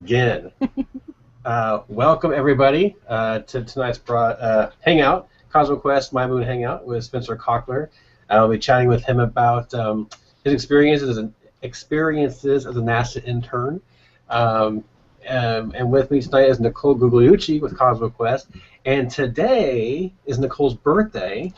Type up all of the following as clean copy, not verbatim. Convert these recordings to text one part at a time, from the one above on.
Again. Welcome everybody to tonight's Hangout, Cosmoquest MyMoon Hangout with Spenser Kockler. I'll be chatting with him about his experiences as a NASA intern. And with me tonight is Nicole Gugliucci with Cosmoquest. And today is Nicole's birthday.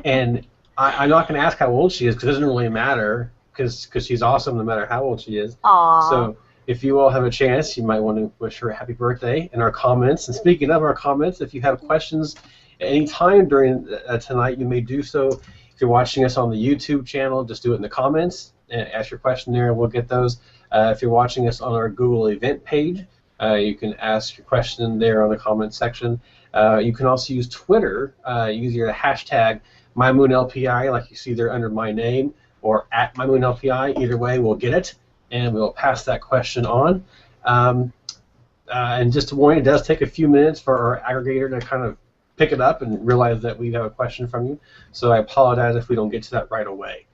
And I'm not going to ask how old she is because it doesn't really matter because she's awesome no matter how old she is. Aww. So if you all have a chance, you might want to wish her a happy birthday in our comments. And speaking of our comments, if you have questions at any time during tonight, you may do so. If you're watching us on the YouTube channel, just do it in the comments and ask your question there, and we'll get those. If you're watching us on our Google event page, you can ask your question there on the comment section. You can also use Twitter, use your hashtag MyMoonLPI, like you see there under my name, or at MyMoonLPI. Either way, we'll get it, and we'll pass that question on. And just to warn you, it does take a few minutes for our aggregator to kind of pick it up and realize that we have a question from you. So I apologize if we don't get to that right away.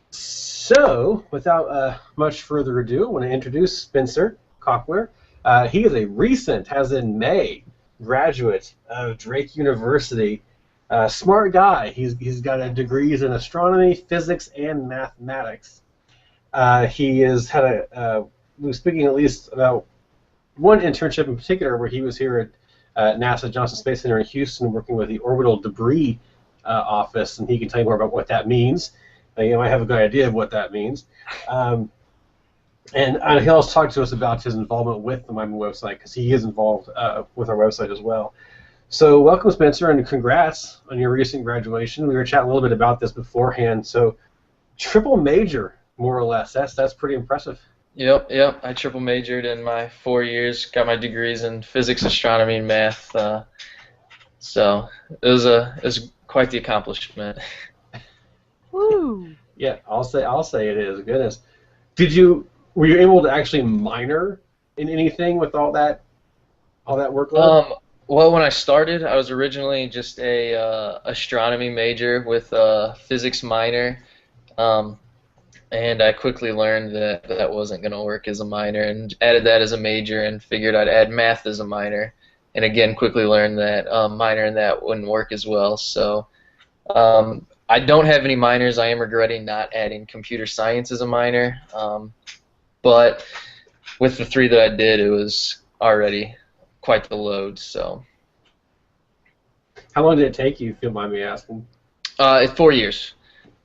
So without much further ado, I want to introduce Spenser Kockler. He is a recent, as in May, graduate of Drake University. Smart guy. He's got degrees in astronomy, physics, and mathematics. He has had we were speaking at least about one internship in particular where he was here at NASA Johnson Space Center in Houston working with the Orbital Debris Office, and he can tell you more about what that means. You might have a good idea of what that means. And he'll also talk to us about his involvement with the MyMoon website because he is involved with our website as well. So welcome, Spenser, and congrats on your recent graduation. We were chatting a little bit about this beforehand. So triple major, more or less. That's pretty impressive. Yep. I triple majored in my 4 years. Got my degrees in physics, astronomy, and math. So it was quite the accomplishment. Woo! Yeah, I'll say it is. Goodness, were you able to actually minor in anything with all that workload? Well, when I started, I was originally just a astronomy major with a physics minor, and I quickly learned that that wasn't going to work as a minor, and added that as a major, and figured I'd add math as a minor, and again quickly learned that minor in that wouldn't work as well. So I don't have any minors. I am regretting not adding computer science as a minor, but with the 3 that I did, it was already quite the load. So How long did it take you, if you don't mind me asking? 4 years.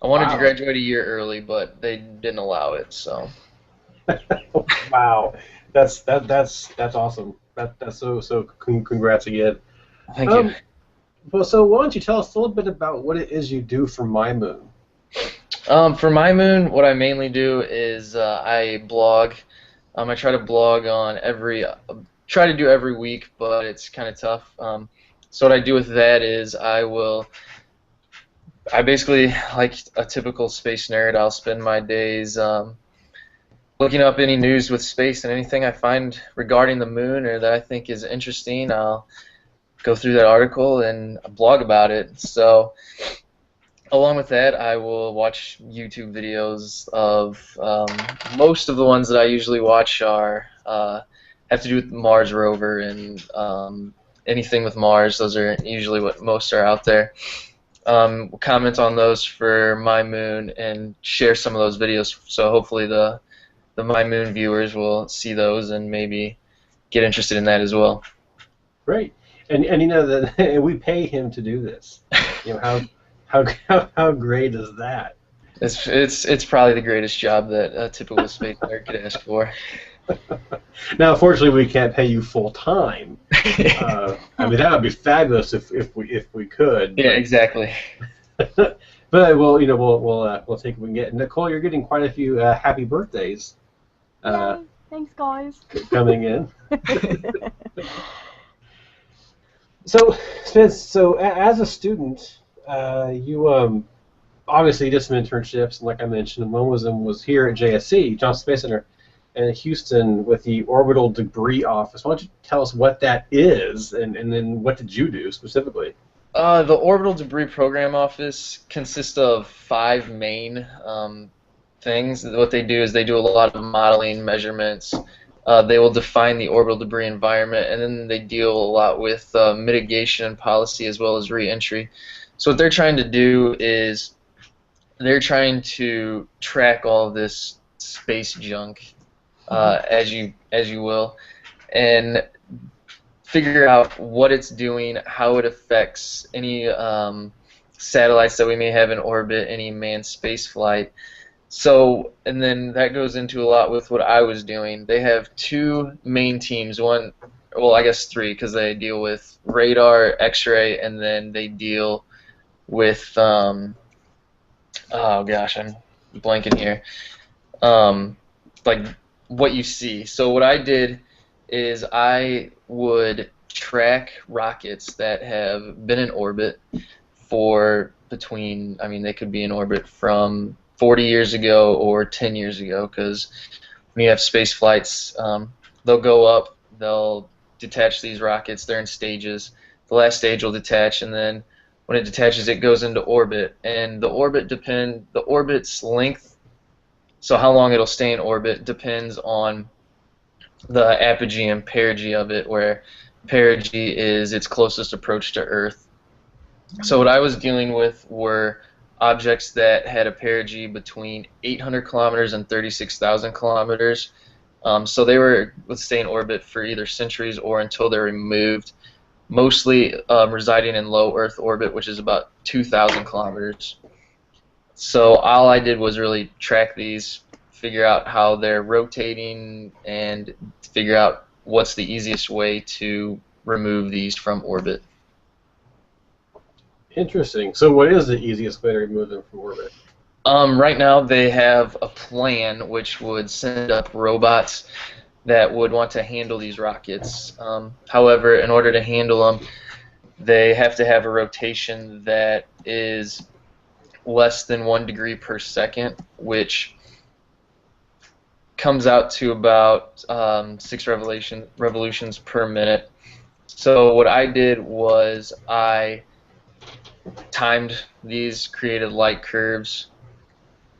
I wanted Wow. to graduate a year early, but they didn't allow it. So Wow, that's awesome. That's so congrats again. thank you. Well, so why don't you tell us a little bit about what it is you do for MyMoon? For MyMoon, what I mainly do is I blog. I try to blog on try to do every week, but it's kind of tough. So what I do with that is I basically, like a typical space nerd, I'll spend my days looking up any news with space, and anything I find regarding the moon or that I think is interesting, I'll go through that article and blog about it. So along with that, I will watch YouTube videos of most of the ones that I usually watch are have to do with Mars rover and anything with Mars. Those are usually what most are out there. We'll comment on those for MyMoon and share some of those videos. So hopefully the MyMoon viewers will see those and maybe get interested in that as well. Great, and you know that we pay him to do this. You know how great is that? It's probably the greatest job that a typical space nerd could ask for. Now, unfortunately, we can't pay you full time. I mean, that would be fabulous if we could. Yeah, exactly. But we'll take what we can get. Nicole, you're getting quite a few happy birthdays. Yay. Thanks, guys. Coming in. So, Spence, as a student, you obviously did some internships, and like I mentioned, one of them was here at JSC, Johnson Space Center, in Houston, with the Orbital Debris Office. Why don't you tell us what that is, and then what did you do specifically? The Orbital Debris Program Office consists of 5 main things. What they do is they do a lot of modeling, measurements. They will define the orbital debris environment, and then they deal a lot with mitigation and policy as well as re-entry. So what they're trying to do is they're trying to track all of this space junk, as you will, and figure out what it's doing, how it affects any satellites that we may have in orbit, any manned space flight. So, and then that goes into a lot with what I was doing. They have two main teams. One, well, I guess three, because they deal with radar, X-ray, and then they deal with oh gosh, I'm blanking here. Like what you see. So what I did is I would track rockets that have been in orbit for between, I mean, they could be in orbit from 40 years ago or 10 years ago, because when you have space flights, they'll go up, they'll detach these rockets, they're in stages. The last stage will detach, and then when it detaches, it goes into orbit. And the orbit's length, so how long it'll stay in orbit, depends on the apogee and perigee of it, where perigee is its closest approach to Earth. So what I was dealing with were objects that had a perigee between 800 kilometers and 36,000 kilometers. So they would stay in orbit for either centuries or until they're removed, mostly residing in low Earth orbit, which is about 2,000 kilometers. So all I did was really track these, figure out how they're rotating, and figure out what's the easiest way to remove these from orbit. Interesting. So what is the easiest way to remove them from orbit? Right now they have a plan which would send up robots that would want to handle these rockets. However, in order to handle them, they have to have a rotation that is less than 1 degree per second, which comes out to about 6 revolutions per minute. So what I did was I timed these, created light curves.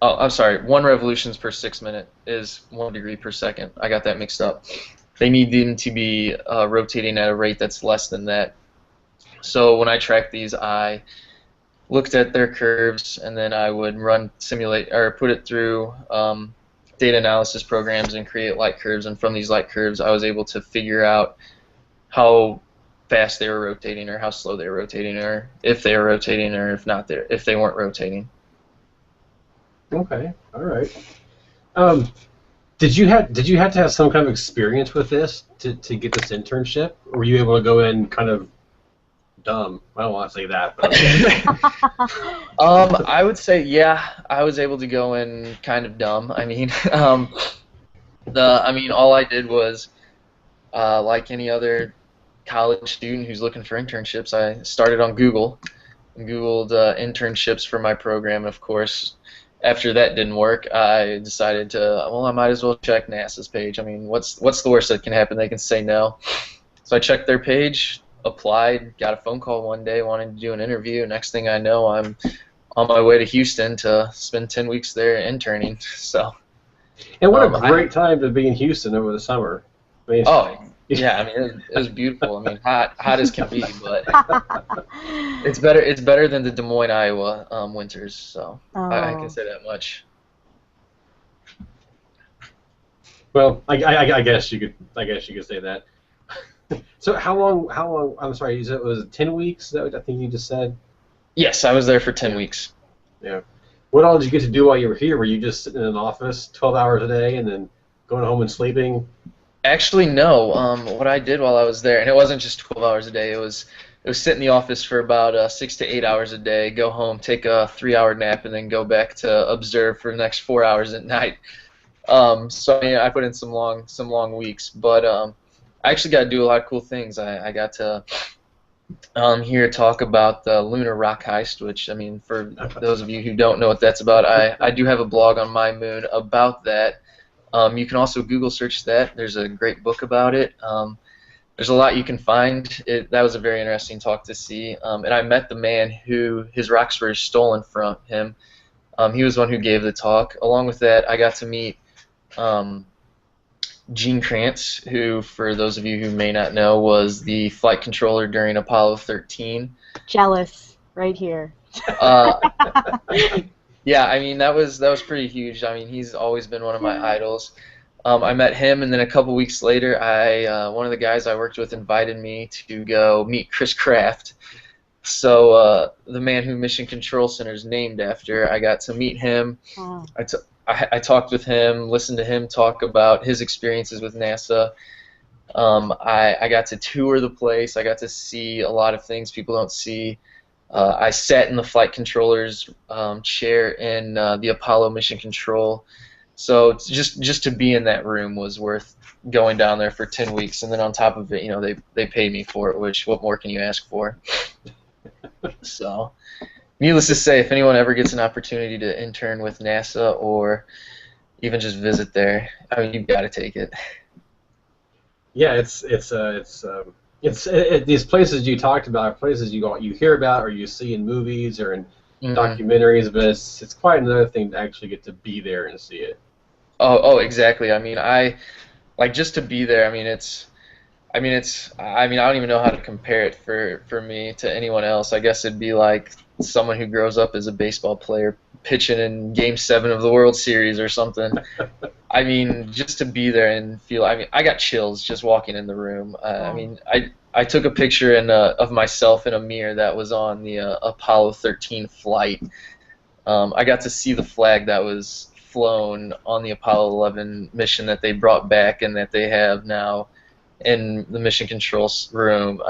Oh, I'm sorry, 1 revolutions per 6 minute is 1 degree per second. I got that mixed up. They need them to be rotating at a rate that's less than that. So when I tracked these, I looked at their curves, and then I would put it through data analysis programs and create light curves. And from these light curves, I was able to figure out how fast they were rotating, or how slow they were rotating, or if they were rotating, or if they weren't rotating. Okay, all right. Did you have to have some kind of experience with this to get this internship, or were you able to go in kind of dumb? I don't want to say that, but I would say, yeah, I was able to go in kind of dumb. I mean, all I did was, like any other college student who's looking for internships, I started on Google and Googled internships for my program. And of course, after that didn't work, I decided I might as well check NASA's page. I mean, what's the worst that can happen? They can say no. So I checked their page, applied, got a phone call one day, wanted to do an interview. Next thing I know, I'm on my way to Houston to spend 10 weeks there interning. So. And what a great time to be in Houston over the summer. I mean, yeah, I mean, it was beautiful. I mean, hot as can be, but it's better than the Des Moines, Iowa winters. So I can say that much. Well, I guess you could say that. So how long? I'm sorry, it was 10 weeks. Is that what I think you just said? Yes, I was there for 10 weeks. Yeah. What all did you get to do while you were here? Were you just sitting in an office 12 hours a day and then going home and sleeping? Actually, no. What I did while I was there, and it wasn't just 12 hours a day. It was sit in the office for about 6 to 8 hours a day, go home, take a 3-hour nap, and then go back to observe for the next 4 hours at night. So I put in some long weeks, but I actually got to do a lot of cool things. I got to hear talk about the lunar rock heist, which, I mean, for those of you who don't know what that's about, I do have a blog on MyMoon about that. You can also Google search that. There's a great book about it. There's a lot you can find. That was a very interesting talk to see. And I met the man who his rocks were stolen from him. He was one who gave the talk. Along with that, I got to meet um, Gene Kranz, who, for those of you who may not know, was the flight controller during Apollo 13. Jealous, right here. Uh, yeah, I mean that was pretty huge. I mean he's always been one of my idols. I met him, and then a couple weeks later, one of the guys I worked with invited me to go meet Chris Kraft. So the man who Mission Control Center is named after, I got to meet him. Oh. I talked with him, listened to him talk about his experiences with NASA. I got to tour the place. I got to see a lot of things people don't see. I sat in the flight controller's chair in the Apollo Mission Control. So just to be in that room was worth going down there for 10 weeks. And then on top of it, you know, they paid me for it, which what more can you ask for? So, needless to say, if anyone ever gets an opportunity to intern with NASA or even just visit there, I mean, you've got to take it. Yeah, these places you talked about are places you hear about or you see in movies or in documentaries, but it's quite another thing to actually get to be there and see it. Oh, exactly. I mean, I like just to be there. I mean, I don't even know how to compare it for me to anyone else. I guess it'd be like someone who grows up as a baseball player pitching in Game 7 of the World Series or something. I mean, just to be there and feel. I mean, I got chills just walking in the room. I mean, I took a picture of myself in a mirror that was on the Apollo 13 flight. I got to see the flag that was flown on the Apollo 11 mission that they brought back and that they have now in the mission control room.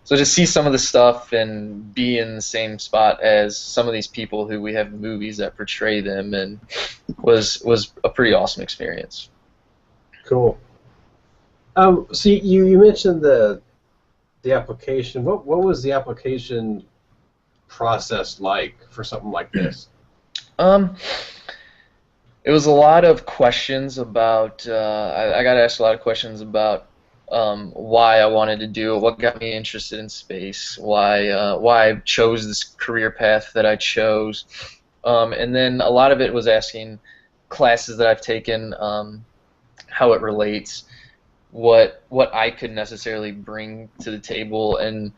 So to see some of the stuff and be in the same spot as some of these people who we have movies that portray them and was a pretty awesome experience. Cool. So you mentioned the application. What was the application process like for something like this? It was a lot of questions about. I got asked a lot of questions about why I wanted to do it, what got me interested in space, why I chose this career path that I chose, and then a lot of it was asking classes that I've taken, how it relates, what I could necessarily bring to the table, and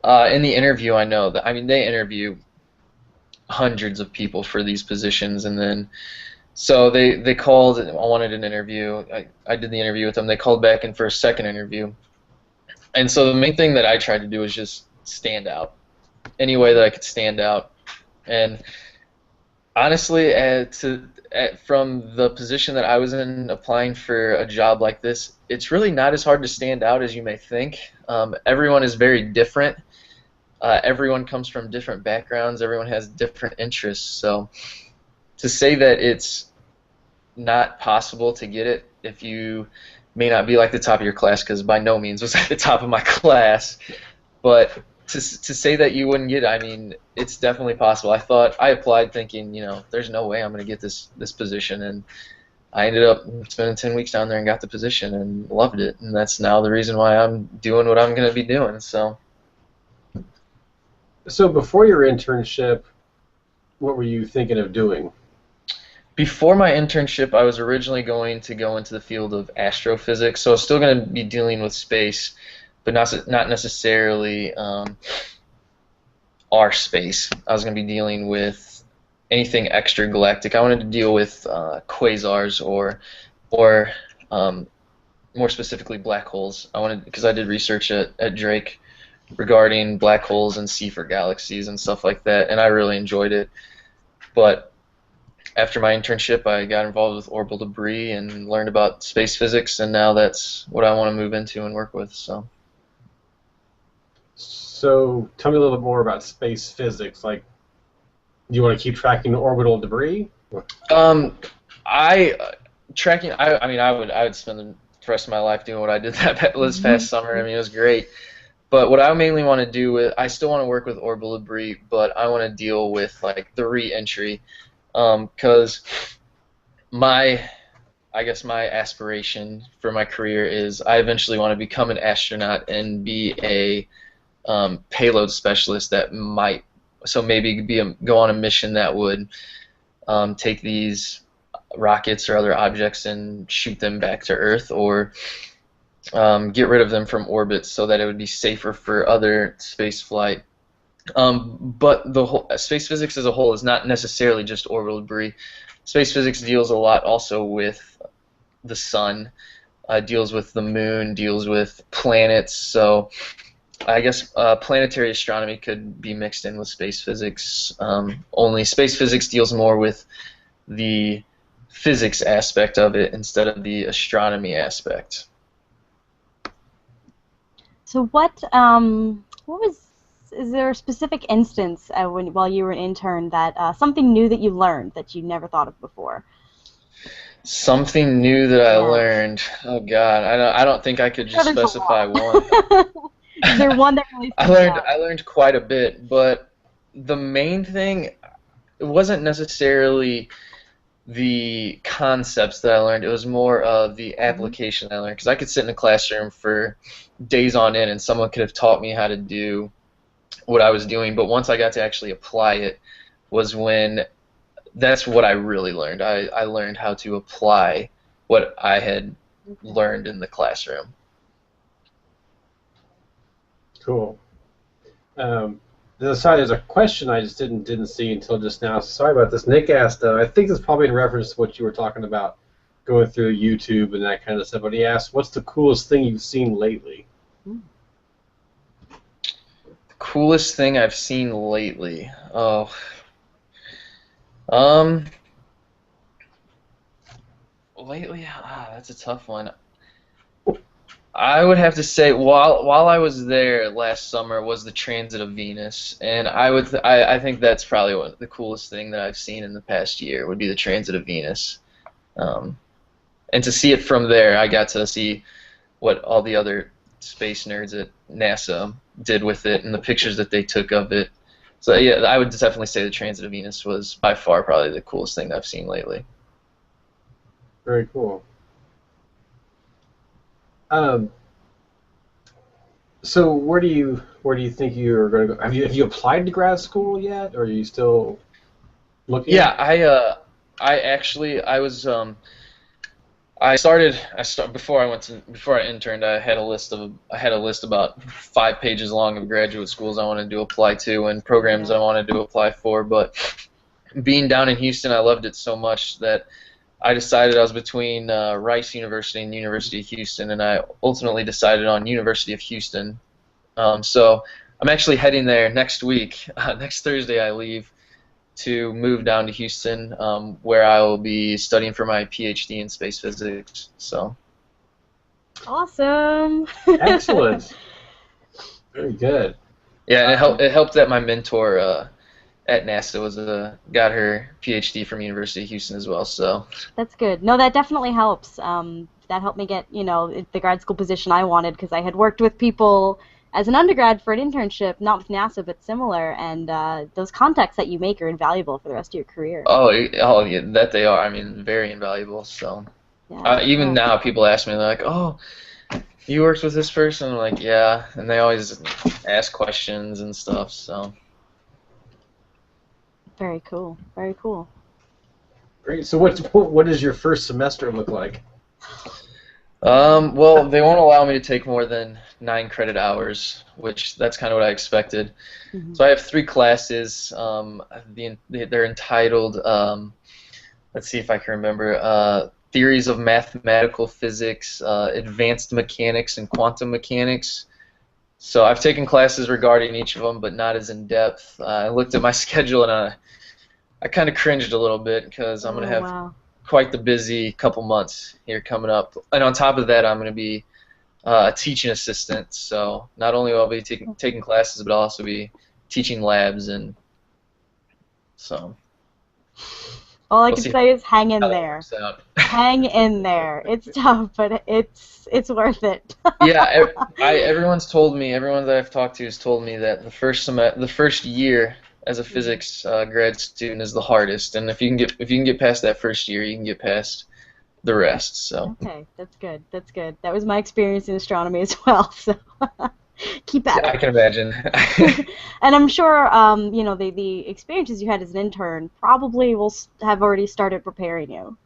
in the interview, I know that they interview hundreds of people for these positions, and then. So they called. I wanted an interview. I did the interview with them. They called back in for a second interview. And so the main thing that I tried to do was just stand out, any way that I could stand out. And honestly, from the position that I was in, applying for a job like this, it's really not as hard to stand out as you may think. Everyone is very different. Everyone comes from different backgrounds. Everyone has different interests. So to say that it's not possible to get it if you may not be like the top of your class, because by no means was I the top of my class, but to say that you wouldn't get it, I mean, it's definitely possible. I applied thinking, there's no way I'm going to get this position, and I ended up spending 10 weeks down there and got the position and loved it, and that's now the reason why I'm doing what I'm going to be doing. So before your internship, what were you thinking of doing? Before my internship, I was originally going to go into the field of astrophysics, so I was still going to be dealing with space, but not necessarily our space. I was going to be dealing with anything extragalactic. I wanted to deal with quasars or more specifically black holes. Because I did research at Drake regarding black holes and C4 galaxies and stuff like that, and I really enjoyed it. But after my internship, I got involved with orbital debris and learned about space physics, and now that's what I want to move into and work with. So tell me a little bit more about space physics. Like, do you want to keep tracking orbital debris? I would spend the rest of my life doing what I did this past summer. I mean, it was great. But what I mainly want to do I still want to work with orbital debris, but I want to deal with like the re-entry. Because my aspiration for my career is I eventually want to become an astronaut and be a payload specialist that might So maybe go on a mission that would take these rockets or other objects and shoot them back to Earth, or get rid of them from orbit so that it would be safer for other space flight. But the whole space physics as a whole is not necessarily just orbital debris. Space physics deals a lot also with the sun, deals with the moon, deals with planets. So I guess planetary astronomy could be mixed in with space physics. Only space physics deals more with the physics aspect of it instead of the astronomy aspect. So is there a specific instance while you were an intern that something new that you learned that you never thought of before? Something new that I learned. Oh God, I don't think I could just specify one. Is there one that really I learned quite a bit, but the main thing, it wasn't necessarily the concepts that I learned. It was more of the application I learned, because I could sit in a classroom for days on end and someone could have taught me how to do what I was doing, but once I got to actually apply it was when that's what I really learned. I learned how to apply what I had learned in the classroom. Cool. There's a question I just didn't see until just now. So sorry about this. Nick asked, I think this is probably in reference to what you were talking about, going through YouTube and that kind of stuff. But he asked, "What's the coolest thing you've seen lately?" Coolest thing I've seen lately. Oh. Lately, that's a tough one. I would have to say, while I was there last summer, was the transit of Venus, and I think that's probably the coolest thing that I've seen in the past year would be the transit of Venus, and to see it from there, I got to see what all the other space nerds at NASA did with it and the pictures that they took of it. So yeah, I would definitely say the transit of Venus was by far probably the coolest thing that I've seen lately. Very cool. So where do you think you're going to go? Have you applied to grad school yet, or are you still looking? Yeah, before I interned. I had a list about 5 pages long of graduate schools I wanted to apply to and programs I wanted to apply for. But being down in Houston, I loved it so much that I decided I was between Rice University and University of Houston, and I ultimately decided on University of Houston. So I'm actually heading there next week. Next Thursday I leave to move down to Houston, where I will be studying for my PhD in space physics. So. Awesome. Excellent. Very good. Yeah, and it helped that my mentor at NASA got her PhD from University of Houston as well. So. That's good. No, that definitely helps. That helped me get the grad school position I wanted, because I had worked with people as an undergrad for an internship, not with NASA, but similar, and those contacts that you make are invaluable for the rest of your career. Oh yeah, that they are. I mean, very invaluable. So, yeah. Even now, people ask me, they're like, "Oh, you worked with this person?" I'm like, "Yeah," and they always ask questions and stuff. So. Very cool. Very cool. Great. So what does your first semester look like? Well, they won't allow me to take more than 9 credit hours, which that's kind of what I expected. Mm-hmm. So I have 3 classes. They're entitled, let's see if I can remember, Theories of Mathematical Physics, Advanced Mechanics, and Quantum Mechanics. So I've taken classes regarding each of them, but not as in-depth. I looked at my schedule, and I kind of cringed a little bit, because I'm going to have quite the busy couple months here coming up. And on top of that, I'm going to be a teaching assistant. So not only will I be taking classes, but I'll also be teaching labs. And so. All I can say is hang in there. Hang in there. It's tough, but it's worth it. Yeah, everyone that I've talked to has told me that the first year as a physics grad student is the hardest, and if you can get past that first year, you can get past the rest. So. Okay, that's good. That's good. That was my experience in astronomy as well. So. Keep at I it. can imagine. And I'm sure, you know, the experiences you had as an intern probably will have already started preparing you.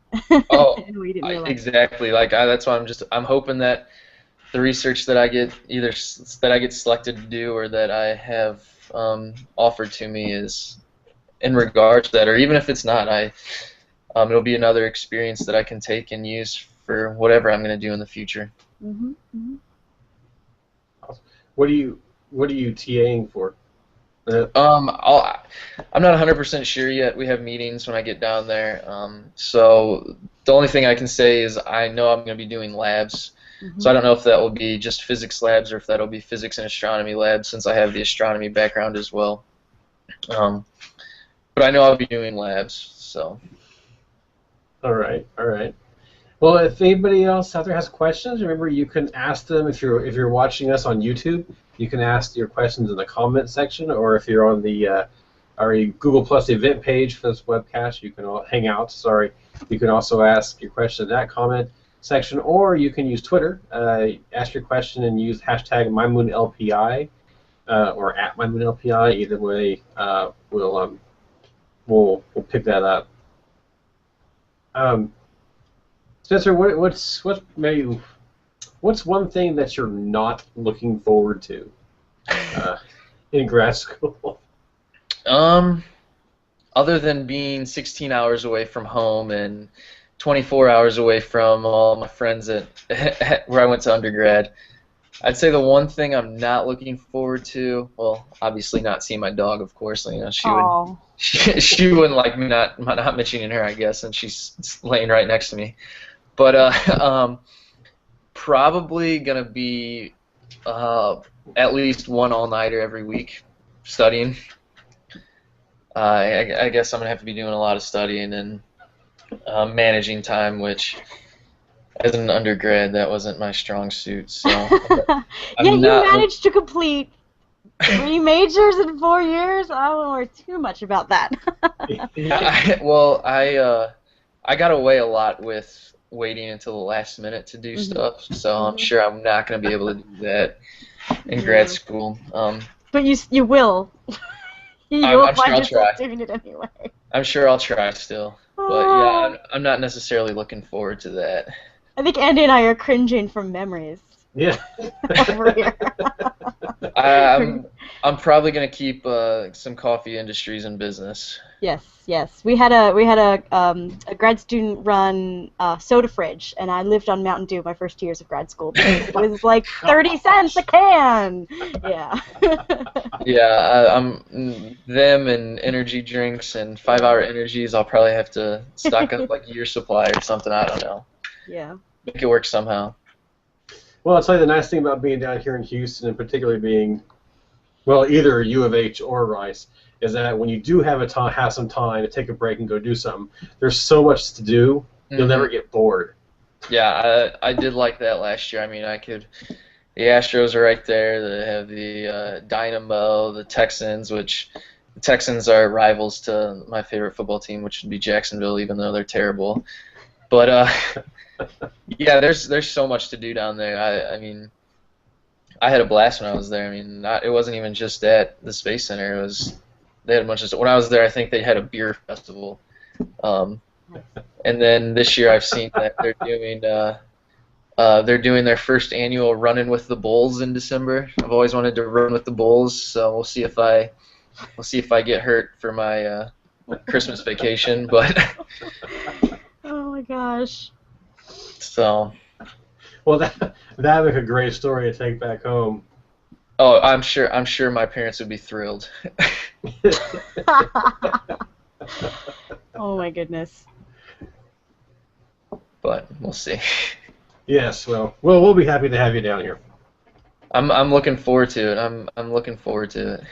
Oh, And we didn't realize it. exactly. Like that's why I'm hoping that the research that I get that I get selected to do or that I have offered to me is in regards to that, or even if it's not, it'll be another experience that I can take and use for whatever I'm going to do in the future. Hmm. Hmm. What are you TAing for? I'm not 100% sure yet. We have meetings when I get down there. So the only thing I can say is I know I'm going to be doing labs. Hmm. So I don't know if that will be just physics labs or if that'll be physics and astronomy labs since I have the astronomy background as well. Um, but I know I'll be doing labs. So All right, all right. Well, if anybody else out there has questions, remember you can ask them if you're watching us on YouTube. You can ask your questions in the comment section, or if you're on the our Google Plus event page for this webcast, you can hang out. Sorry, you can also ask your question in that comment section, or you can use Twitter. Ask your question and use hashtag MyMoonLPI or at MyMoonLPI. Either way, we'll pick that up. Um, Spencer, what's one thing that you're not looking forward to uh, in grad school? um, other than being 16 hours away from home and 24 hours away from all my friends at where I went to undergrad, I'd say the one thing I'm not looking forward to, well, obviously not seeing my dog, of course. You know, Oh. she wouldn't like me not mentioning her, I guess, and she's laying right next to me. But probably gonna be at least one all-nighter every week studying. I guess I'm gonna have to be doing a lot of studying and managing time, which as an undergrad that wasn't my strong suit. So Yeah, I'm you not. managed to complete 3 majors in 4 years. I won't worry too much about that. I got away a lot with waiting until the last minute to do Hmm. stuff, so I'm Hmm. sure I'm not going to be able to do that in Yeah. grad school. But you will. You'll I'm sure find I'll yourself try. doing it anyway. I'm sure I'll try still, but yeah, Oh, I'm not necessarily looking forward to that. I think Andy and I are cringing from memories Yeah. over here. I, I'm I'm probably going to keep some coffee industries in business. Yes, yes. We had a grad student run soda fridge, and I lived on Mountain Dew my first 2 years of grad school because it was like 30 cents a can. Yeah. Yeah, them and energy drinks and 5-hour energies. I'll probably have to stock up like a year supply or something. I don't know. Yeah. Make it work somehow. Well, I'll tell you the nice thing about being down here in Houston, and particularly being, well, either U of H or Rice, is that when you do have some time to take a break and go do something, there's so much to do, you'll Hmm. never get bored. Yeah, I did like that last year. I mean, the Astros are right there. They have the Dynamo, the Texans, which the Texans are rivals to my favorite football team, which would be Jacksonville, even though they're terrible. But yeah, there's so much to do down there. I mean, I had a blast when I was there. I mean, it wasn't even just at the Space Center. They had a bunch of stuff. When I was there, I think they had a beer festival. Um, and then this year, I've seen that they're doing their first annual Running with the Bulls in December. I've always wanted to run with the Bulls, so we'll see if I get hurt for my Christmas vacation. But Oh my gosh. so, Well, that'd make a great story to take back home. oh, I'm sure my parents would be thrilled. Oh my goodness. But we'll see. Yes, well, we'll be happy to have you down here. I'm looking forward to it. I'm looking forward to it.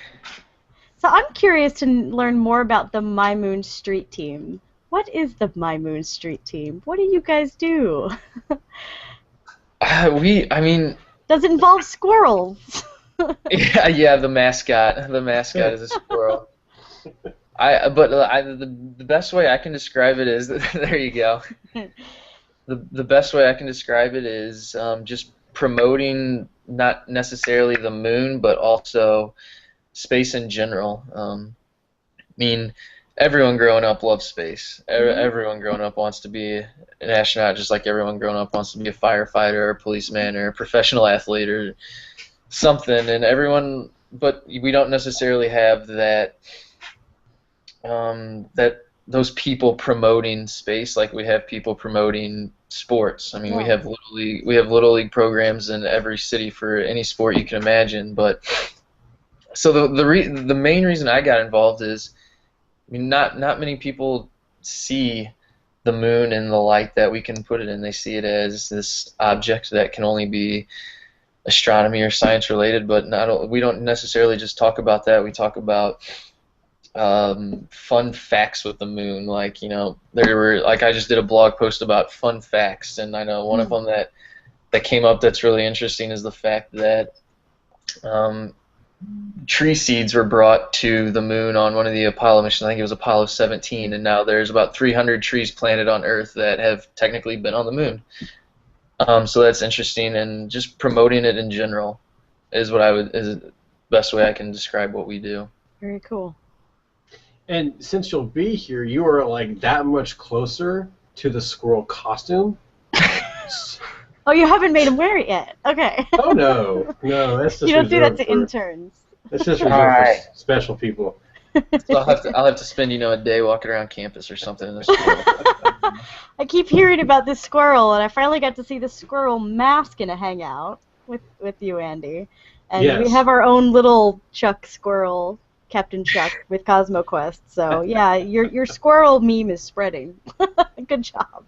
So I'm curious to learn more about the MyMoon Street Team. What is the MyMoon Street Team? What do you guys do? I mean, Does it involve squirrels? yeah, the mascot. The mascot is a squirrel. The best way I can describe it is there you go. The best way I can describe it is just promoting not necessarily the moon, but also space in general. I mean, everyone growing up loves space. Everyone growing up wants to be an astronaut, just like everyone growing up wants to be a firefighter or a policeman or a professional athlete or something. And everyone, but we don't necessarily have that those people promoting space like we have people promoting sports. I mean, we have little league programs in every city for any sport you can imagine. But so the main reason I got involved is, I mean, not many people see the moon in the light that we can put it in. They see it as this object that can only be astronomy or science related, but we don't necessarily just talk about that. We talk about fun facts with the moon. Like, you know, I just did a blog post about fun facts, and I know one of them that came up that's really interesting is the fact that tree seeds were brought to the moon on one of the Apollo missions. I think it was Apollo 17, and now there's about 300 trees planted on Earth that have technically been on the moon. So that's interesting, and just promoting it in general is the best way I can describe what we do. Very cool. And since you'll be here, you are like that much closer to the squirrel costume. Oh, you haven't made him wear it yet. Okay. Oh no, that's just you don't do that to for interns. That's just reserved for special people. So I'll have to spend, you know, a day walking around campus or something in the squirrel. I keep hearing about this squirrel, and I finally got to see the squirrel mask in a hangout with you, Andy. And we have our own little Chuck squirrel, Captain Chuck, with Cosmoquest. So yeah, your squirrel meme is spreading. Good job.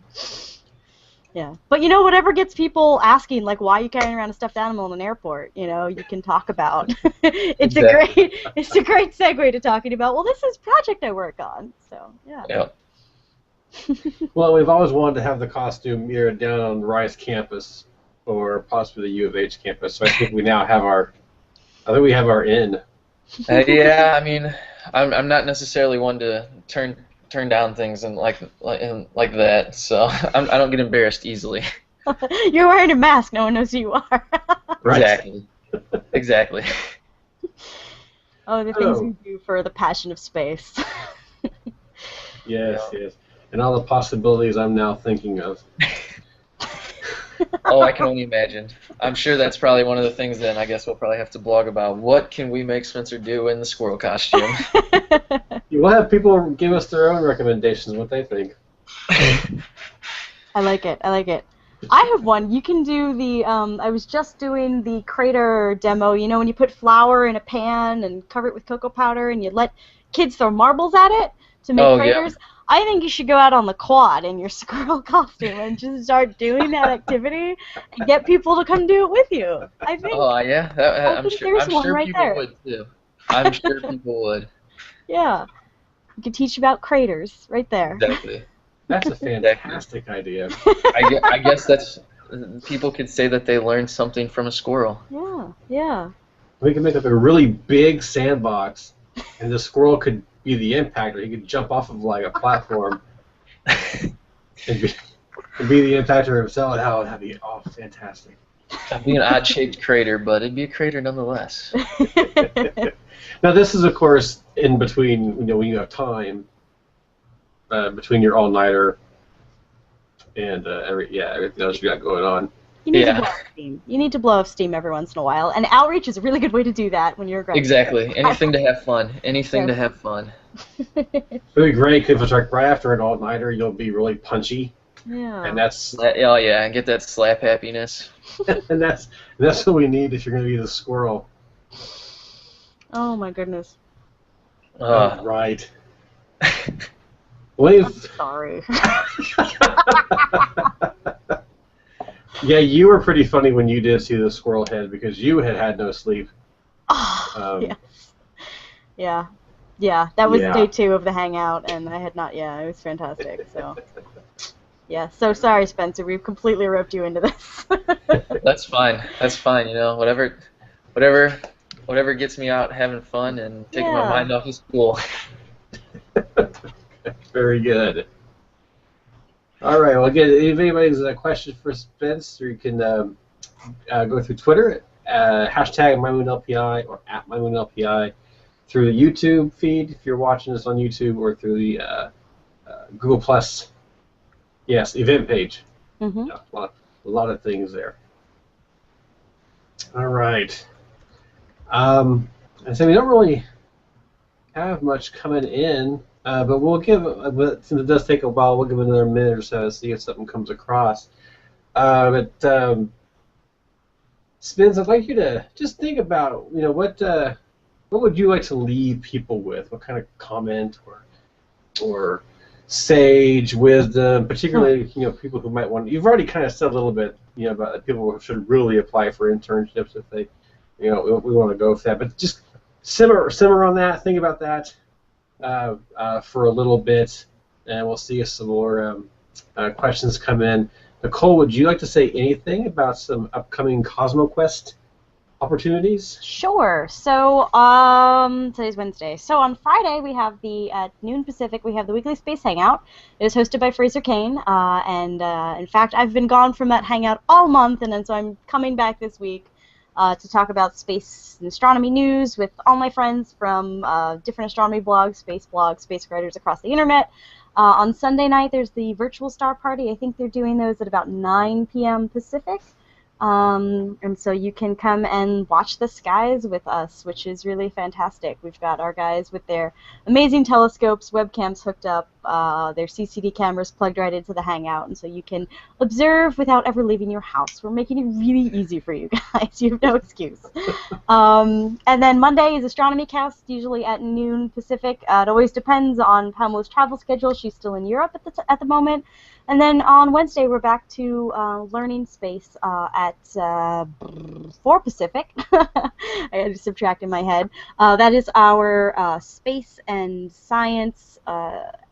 Yeah, but you know, whatever gets people asking, like, why are you carrying around a stuffed animal in an airport? You know, you can talk about. It's a great segue to talking about. Well, this is a project I work on. So yeah. Yep. Well, we've always wanted to have the costume either down on Rice campus or possibly the U of H campus. So I think we now have our. I think we have our in. Yeah, I mean, I'm not necessarily one to turn down things and like that, so I don't get embarrassed easily. You're wearing a mask, no one knows who you are. Right. Exactly. Oh, the things we do for the passion of space. Yes. And all the possibilities I'm now thinking of. Oh, I can only imagine. I'm sure that's probably one of the things then I guess we'll probably have to blog about. What can we make Spencer do in the squirrel costume? We'll have people give us their own recommendations, what they think. I like it. I have one. You can do the, I was just doing the crater demo, you know, when you put flour in a pan and cover it with cocoa powder and you let kids throw marbles at it to make craters. Yeah. I think you should go out on the quad in your squirrel costume and just start doing that activity and get people to come do it with you. I think. Oh, yeah. I'm sure people would, too. I'm sure people would. Yeah. You could teach about craters right there. Exactly. That's a fantastic idea. I guess that's people could say that they learned something from a squirrel. Yeah. We can make up a really big sandbox, and the squirrel could be the impactor. He could jump off of like a platform and be the impactor himself. That'd be fantastic. It'd be an odd-shaped crater, but it'd be a crater nonetheless. Now, this is, of course, in between, you know, when you have time, between your all-nighter and everything else you got going on. You need to blow off steam. You need to blow off steam every once in a while, and outreach is a really good way to do that when you're a graduate. Exactly. Anything to have fun. To have fun. It'd be great because like right after an all-nighter, you'll be really punchy. Yeah. And that's. Oh yeah, and get that slap happiness. And that's what we need if you're going to be the squirrel. Oh my goodness. Right. I'm sorry. Yeah, you were pretty funny when you did see the squirrel head because you had no sleep. Yes. Yeah. That was day 2 of the hangout, and I had not. Yeah, it was fantastic. So. Yeah. So sorry, Spencer. We've completely roped you into this. That's fine. You know, whatever gets me out having fun and taking my mind off of school. Very good. All right. Well, again, if anybody's a question for Spencer, you can go through Twitter hashtag MyMoonLPI or at MyMoonLPI through the YouTube feed if you're watching this on YouTube, or through the Google Plus, yes, event page. Mm-hmm. Yeah, a lot of things there. All right. And so we don't really have much coming in, but we'll give. But since it does take a while, we'll give it another minute or so to see if something comes across. Spins, I'd like you to just think about, what would you like to leave people with? What kind of comment or sage wisdom, particularly people who might want. You've already kind of said a little bit, about people who should really apply for internships if they, we want to go for that. But just simmer on that. Think about that for a little bit, and we'll see if some more questions come in. Nicole, would you like to say anything about some upcoming Cosmoquest opportunities? Sure. So today's Wednesday. So on Friday we have at noon Pacific we have the weekly Space Hangout. It is hosted by Fraser Kane, and in fact I've been gone from that hangout all month, and then so I'm coming back this week to talk about space and astronomy news with all my friends from different astronomy blogs, space writers across the internet. On Sunday night, there's the virtual star party. I think they're doing those at about 9 p.m. Pacific. And so you can come and watch the skies with us, which is really fantastic. We've got our guys with their amazing telescopes, webcams hooked up, their CCD cameras plugged right into the Hangout, and so you can observe without ever leaving your house. We're making it really easy for you guys. You have no excuse. And then Monday is Astronomy Cast, usually at noon Pacific. It always depends on Pamela's travel schedule. She's still in Europe at the moment. And then on Wednesday, we're back to learning space at 4 Pacific. I had to subtract in my head. That is our space and science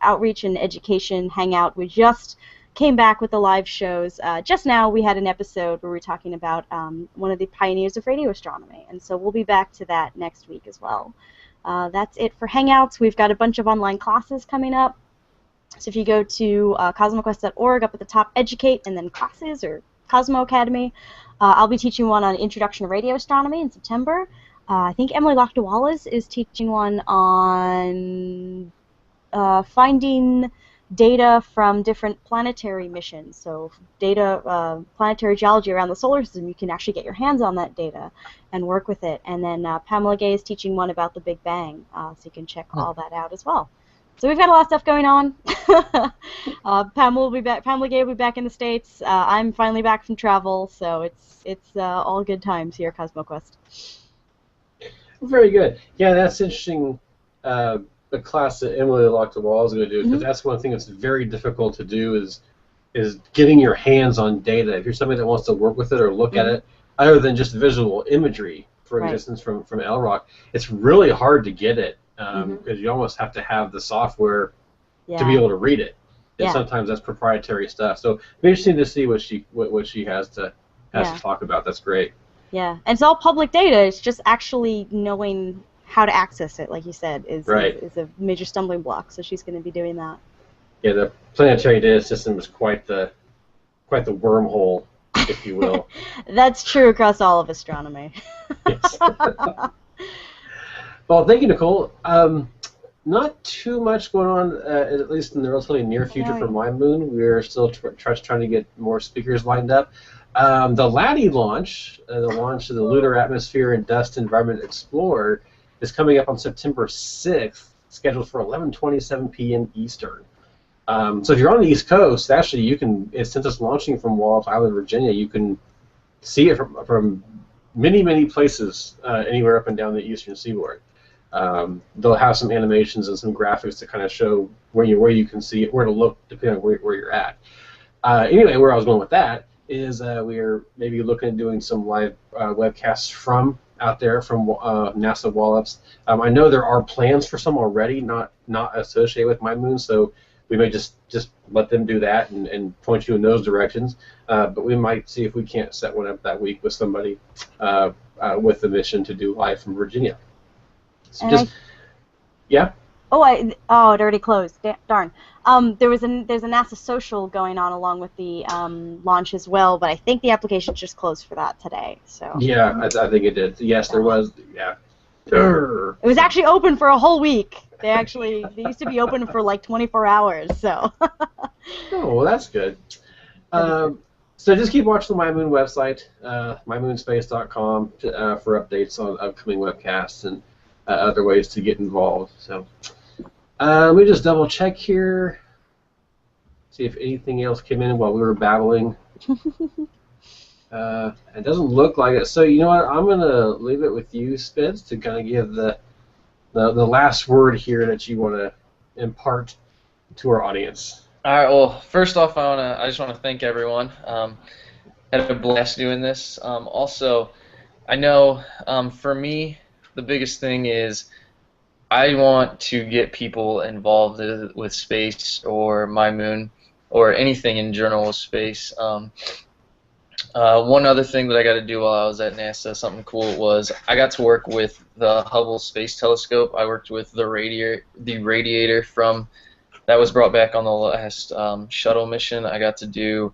outreach and education hangout. We just came back with the live shows. Just now, we had an episode where we were talking about one of the pioneers of radio astronomy. And so we'll be back to that next week as well. That's it for Hangouts. We've got a bunch of online classes coming up. So if you go to cosmoquest.org, up at the top, Educate, and then Classes, or Cosmo Academy, I'll be teaching one on Introduction to Radio Astronomy in September. I think Emily Lochte-Wallace is teaching one on finding data from different planetary missions. So data, planetary geology around the solar system, you can actually get your hands on that data and work with it. And then Pamela Gay is teaching one about the Big Bang, so you can check all that out as well. So we've got a lot of stuff going on. Pamela will be back. Pamela Gay will be back in the States. I'm finally back from travel, so it's all good times here at Cosmoquest. Very good. Yeah, that's interesting. The class that Emily Lochte-Wallace is going to do, because that's one thing that's very difficult to do is getting your hands on data. If you're somebody that wants to work with it or look at it, other than just visual imagery, for instance, from LROC, it's really hard to get it. Because you almost have to have the software to be able to read it, and sometimes that's proprietary stuff. So it'll be interesting to see what she has to talk about. That's great. Yeah, and it's all public data. It's just actually knowing how to access it, like you said, is a major stumbling block. So she's going to be doing that. Yeah, the planetary data system is quite the wormhole, if you will. That's true across all of astronomy. Yes. Well, thank you, Nicole. Not too much going on, at least in the relatively near future for MyMoon. We're still trying to get more speakers lined up. The LADEE launch, the launch of the Lunar Atmosphere and Dust Environment Explorer, is coming up on September 6th, scheduled for 11:27 p.m. Eastern. So if you're on the East Coast, actually, you can, since it's launching from Wallops Island, Virginia, you can see it from many places anywhere up and down the eastern seaboard. They'll have some animations and some graphics to kind of show where you can see it, where to look, depending on where you're at. Anyway, where I was going with that is we are maybe looking at doing some live webcasts from out there from NASA Wallops. I know there are plans for some already, not associated with MyMoon, so we may just let them do that and point you in those directions. But we might see if we can't set one up that week with somebody with the mission to do live from Virginia. So yeah. it already closed. Darn. There's a NASA social going on along with the launch as well, but I think the application just closed for that today. So. Yeah, I think it did. Yes, there was. Yeah. Urgh. It was actually open for a whole week. They used to be open for like 24 hours. So. Oh, well, that's good. So just keep watching the MyMoon website, mymoonspace.com, for updates on upcoming webcasts and other ways to get involved. So let me just double check here, see if anything else came in while we were babbling. It doesn't look like it. So you know what? I'm gonna leave it with you, Spence, to kind of give the last word here that you want to impart to our audience. All right. Well, first off, I just want to thank everyone. Had a blast doing this. Also, I know for me, the biggest thing is I want to get people involved with space or MyMoon or anything in general with space. One other thing that I got to do while I was at NASA, something cool, was I got to work with the Hubble Space Telescope. I worked with the radiator from that was brought back on the last shuttle mission. I got to do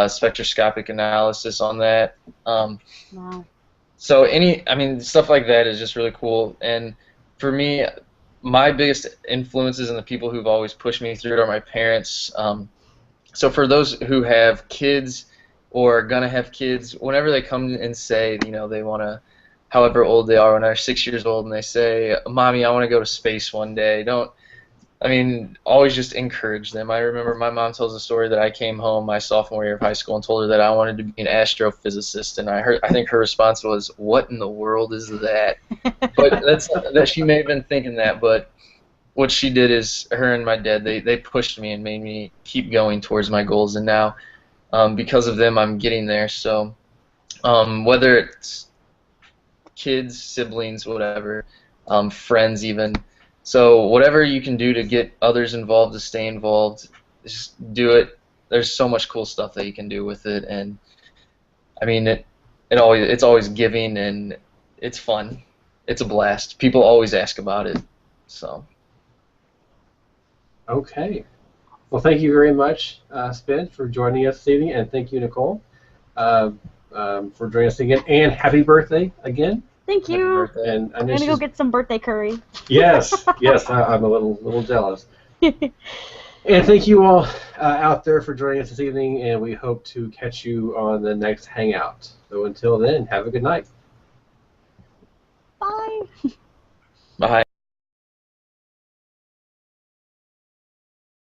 spectroscopic analysis on that. Wow. So stuff like that is just really cool. And for me, my biggest influences and the people who've always pushed me through it are my parents. So for those who have kids or are gonna have kids, whenever they come and say, they want to, however old they are, when they're 6 years old, and they say, "Mommy, I want to go to space one day," always just encourage them. I remember my mom tells a story that I came home my sophomore year of high school and told her that I wanted to be an astrophysicist, and I think her response was, "What in the world is that?" But that she may have been thinking that, but what she did is her and my dad, they pushed me and made me keep going towards my goals, and now because of them I'm getting there. So whether it's kids, siblings, whatever, friends even. So whatever you can do to get others involved, to stay involved, just do it. There's so much cool stuff that you can do with it, and it's always giving, and it's fun. It's a blast. People always ask about it. So. Okay. Well, thank you very much, Spence, for joining us this evening, and thank you, Nicole, for joining us again. And happy birthday again. Thank you. And I'm gonna go get some birthday curry. Yes, I'm a little jealous. And thank you all out there for joining us this evening, and we hope to catch you on the next Hangout. So until then, have a good night. Bye. Bye.